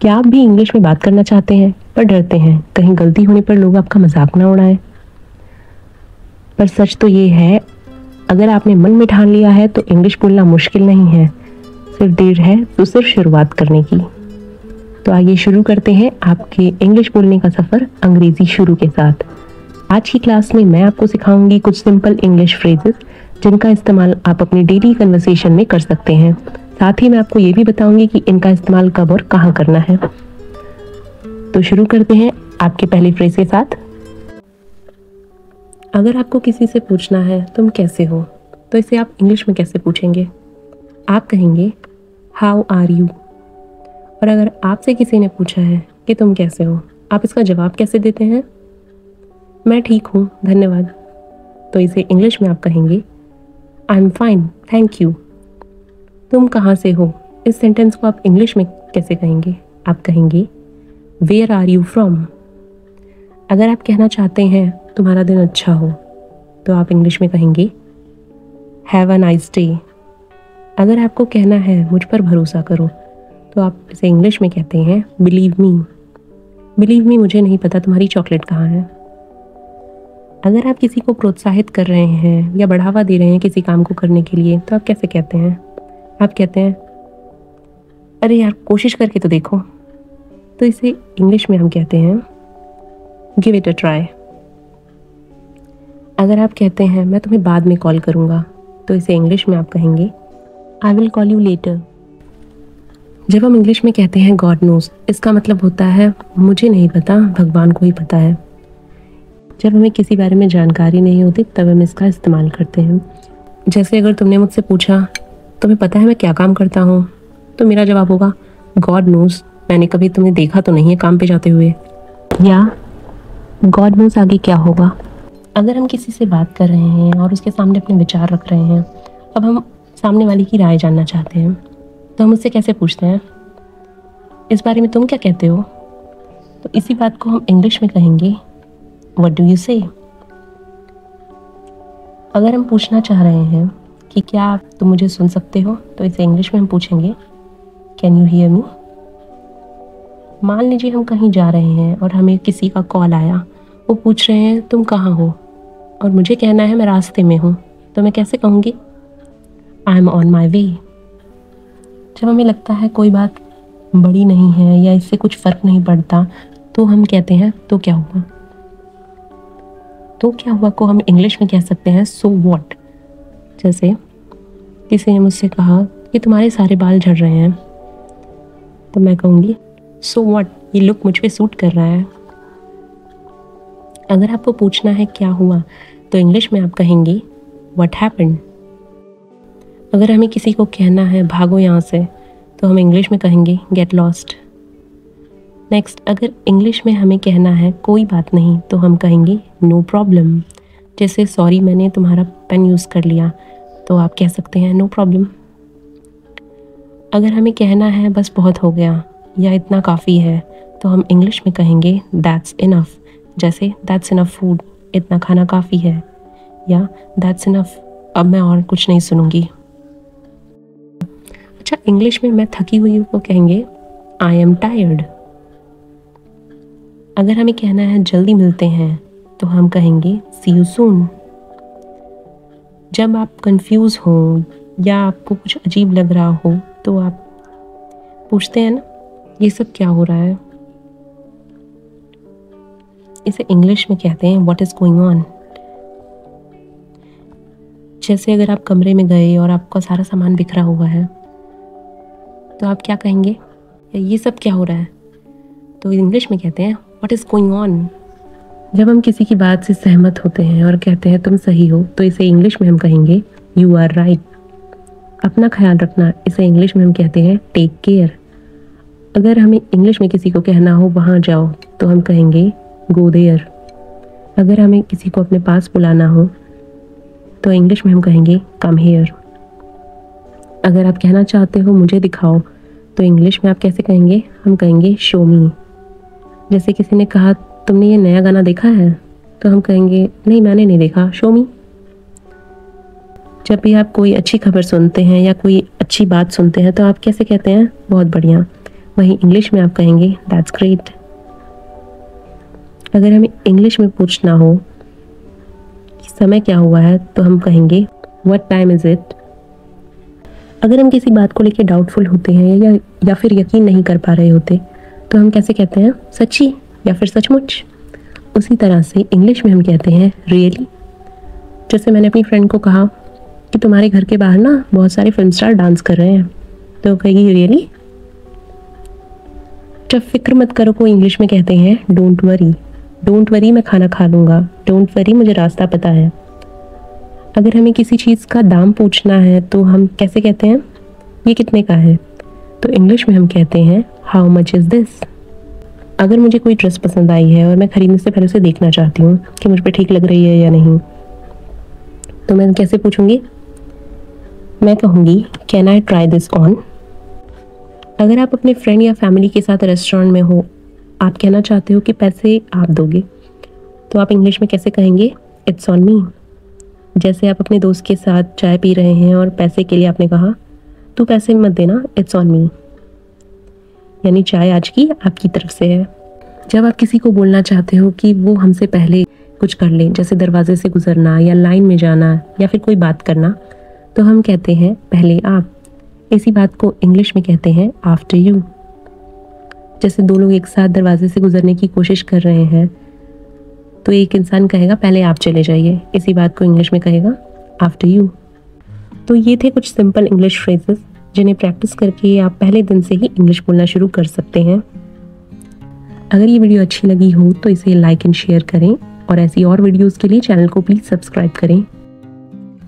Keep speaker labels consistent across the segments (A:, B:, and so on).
A: क्या आप भी इंग्लिश में बात करना चाहते हैं पर डरते हैं कहीं गलती होने पर लोग आपका मजाक ना उड़ाएं? पर सच तो ये है, अगर आपने मन में ठान लिया है तो इंग्लिश बोलना मुश्किल नहीं है, सिर्फ देर है तो सिर्फ शुरुआत करने की। तो आइए शुरू करते हैं आपके इंग्लिश बोलने का सफ़र अंग्रेज़ी शुरू के साथ। आज की क्लास में मैं आपको सिखाऊंगी कुछ सिंपल इंग्लिश फ्रेजेस जिनका इस्तेमाल आप अपनी डेली कन्वर्सेशन में कर सकते हैं। साथ ही मैं आपको ये भी बताऊंगी कि इनका इस्तेमाल कब और कहाँ करना है। तो शुरू करते हैं आपके पहले फ्रेज के साथ। अगर आपको किसी से पूछना है तुम कैसे हो, तो इसे आप इंग्लिश में कैसे पूछेंगे? आप कहेंगे हाउ आर यू। और अगर आपसे किसी ने पूछा है कि तुम कैसे हो, आप इसका जवाब कैसे देते हैं? मैं ठीक हूँ, धन्यवाद। तो इसे इंग्लिश में आप कहेंगे I am fine, thank you. तुम कहाँ से हो, इस सेंटेंस को आप इंग्लिश में कैसे कहेंगे? आप कहेंगे वेयर आर यू फ्रॉम। अगर आप कहना चाहते हैं तुम्हारा दिन अच्छा हो, तो आप इंग्लिश में कहेंगे हैव अ नाइस डे। अगर आपको कहना है मुझ पर भरोसा करो, तो आप इसे इंग्लिश में कहते हैं बिलीव मी। बिलीव मी, मुझे नहीं पता तुम्हारी चॉकलेट कहाँ है। अगर आप किसी को प्रोत्साहित कर रहे हैं या बढ़ावा दे रहे हैं किसी काम को करने के लिए, तो आप कैसे कहते हैं? आप कहते हैं अरे यार कोशिश करके तो देखो। तो इसे इंग्लिश में हम कहते हैं गिव इट अ ट्राई। अगर आप कहते हैं मैं तुम्हें बाद में कॉल करूँगा, तो इसे इंग्लिश में आप कहेंगे I will call you later. जब हम इंग्लिश में कहते हैं गॉड नोज, इसका मतलब होता है मुझे नहीं पता, भगवान को ही पता है। जब हमें किसी बारे में जानकारी नहीं होती तब हम इसका इस्तेमाल करते हैं। जैसे अगर तुमने मुझसे पूछा तुम्हें पता है मैं क्या काम करता हूँ, तो मेरा जवाब होगा गॉड नोज, मैंने कभी तुम्हें देखा तो नहीं है काम पे जाते हुए। या गॉड नोज आगे क्या होगा। अगर हम किसी से बात कर रहे हैं और उसके सामने अपने विचार रख रहे हैं, अब हम सामने वाले की राय जानना चाहते हैं, तो हम उससे कैसे पूछते हैं इस बारे में तुम क्या कहते हो? तो इसी बात को हम इंग्लिश में कहेंगे व्हाट डू यू से। अगर हम पूछना चाह रहे हैं कि क्या तुम मुझे सुन सकते हो, तो इसे इंग्लिश में हम पूछेंगे कैन यू हियर मी। मान लीजिए हम कहीं जा रहे हैं और हमें किसी का कॉल आया, वो पूछ रहे हैं तुम कहाँ हो, और मुझे कहना है मैं रास्ते में हूँ, तो मैं कैसे कहूँगी आई एम ऑन माई वे। जब हमें लगता है कोई बात बड़ी नहीं है या इससे कुछ फ़र्क नहीं पड़ता, तो हम कहते हैं तो क्या हुआ। तो क्या हुआ को हम इंग्लिश में कह सकते हैं सो व्हाट। जैसे किसी ने मुझसे कहा कि तुम्हारे सारे बाल झड़ रहे हैं, तो मैं कहूँगी सो व्हाट, ये लुक मुझ पे सूट कर रहा है। अगर आपको पूछना है क्या हुआ, तो इंग्लिश में आप कहेंगे व्हाट हैपेंड। अगर हमें किसी को कहना है भागो यहाँ से, तो हम इंग्लिश में कहेंगे गेट लॉस्ट। नेक्स्ट, अगर इंग्लिश में हमें कहना है कोई बात नहीं, तो हम कहेंगे नो प्रॉब्लम। जैसे सॉरी मैंने तुम्हारा पेन यूज़ कर लिया, तो आप कह सकते हैं नो प्रॉब्लम। अगर हमें कहना है बस बहुत हो गया या इतना काफ़ी है, तो हम इंग्लिश में कहेंगे दैट्स इनफ। जैसे दैट्स इनफ फूड, इतना खाना काफ़ी है, या दैट्स इनफ, अब मैं और कुछ नहीं सुनूंगी। अच्छा, इंग्लिश में मैं थकी हुई हूँ को कहेंगे आई एम टायर्ड। अगर हमें कहना है जल्दी मिलते हैं, तो हम कहेंगे सी यू सून। जब आप कंफ्यूज हो या आपको कुछ अजीब लग रहा हो, तो आप पूछते हैं ना ये सब क्या हो रहा है, इसे इंग्लिश में कहते हैं व्हाट इज गोइंग ऑन। जैसे अगर आप कमरे में गए और आपका सारा सामान बिखरा हुआ है, तो आप क्या कहेंगे ये सब क्या हो रहा है, तो इंग्लिश में कहते हैं व्हाट इज गोइंग ऑन। जब हम किसी की बात से सहमत होते हैं और कहते हैं तुम सही हो, तो इसे इंग्लिश में हम कहेंगे यू आर राइट। अपना ख्याल रखना, इसे इंग्लिश में हम कहते हैं टेक केयर। अगर हमें इंग्लिश में किसी को कहना हो वहाँ जाओ, तो हम कहेंगे गो देयर। अगर हमें किसी को अपने पास बुलाना हो, तो इंग्लिश में हम कहेंगे कम हियर। अगर आप कहना चाहते हो मुझे दिखाओ, तो इंग्लिश में आप कैसे कहेंगे? हम कहेंगे शो मी। जैसे किसी ने कहा तुमने ये नया गाना देखा है, तो हम कहेंगे नहीं मैंने नहीं देखा, शो मी। जब भी आप कोई अच्छी खबर सुनते हैं या कोई अच्छी बात सुनते हैं, तो आप कैसे कहते हैं? बहुत बढ़िया। वहीं इंग्लिश में आप कहेंगे दैट्स ग्रेट। अगर हमें इंग्लिश में पूछना हो कि समय क्या हुआ है तो हम कहेंगे व्हाट टाइम इज़ इट। अगर हम किसी बात को लेकर डाउटफुल होते हैं या फिर यकीन नहीं कर पा रहे होते तो हम कैसे कहते हैं, सच्ची या फिर सचमुच। उसी तरह से इंग्लिश में हम कहते हैं रियली। जैसे मैंने अपनी फ्रेंड को कहा कि तुम्हारे घर के बाहर ना बहुत सारे फिल्म स्टार डांस कर रहे हैं, तो वो कहेगी रियली। जब फिक्र मत करो को इंग्लिश में कहते हैं डोंट वरी। डोंट वरी मैं खाना खा लूँगा, डोंट वरी मुझे रास्ता पता है। अगर हमें किसी चीज़ का दाम पूछना है तो हम कैसे कहते हैं, ये कितने का है, तो इंग्लिश में हम कहते हैं हाउ मच इज़ दिस। अगर मुझे कोई ड्रेस पसंद आई है और मैं खरीदने से पहले उसे देखना चाहती हूँ कि मुझ पर ठीक लग रही है या नहीं, तो मैं कैसे पूछूंगी, मैं कहूँगी can I try this on. अगर आप अपने फ्रेंड या फैमिली के साथ रेस्टोरेंट में हो, आप कहना चाहते हो कि पैसे आप दोगे, तो आप इंग्लिश में कैसे कहेंगे, इट्स ऑन मी। जैसे आप अपने दोस्त के साथ चाय पी रहे हैं और पैसे के लिए आपने कहा तू पैसे मत देना, इट्स ऑन मी, यानी चाय आज की आपकी तरफ से है। जब आप किसी को बोलना चाहते हो कि वो हमसे पहले कुछ कर ले, जैसे दरवाजे से गुजरना या लाइन में जाना या फिर कोई बात करना, तो हम कहते हैं पहले आप। इसी बात को इंग्लिश में कहते हैं आफ्टर यू। जैसे दो लोग एक साथ दरवाजे से गुजरने की कोशिश कर रहे हैं तो एक इंसान कहेगा पहले आप चले जाइए, इसी बात को इंग्लिश में कहेगा आफ्टर यू। तो ये थे कुछ सिंपल इंग्लिश फ्रेजेस जिन्हें प्रैक्टिस करके आप पहले दिन से ही इंग्लिश बोलना शुरू कर सकते हैं। अगर ये वीडियो अच्छी लगी हो तो इसे लाइक एंड शेयर करें और ऐसी और वीडियोस के लिए चैनल को प्लीज़ सब्सक्राइब करें।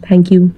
A: Thank you.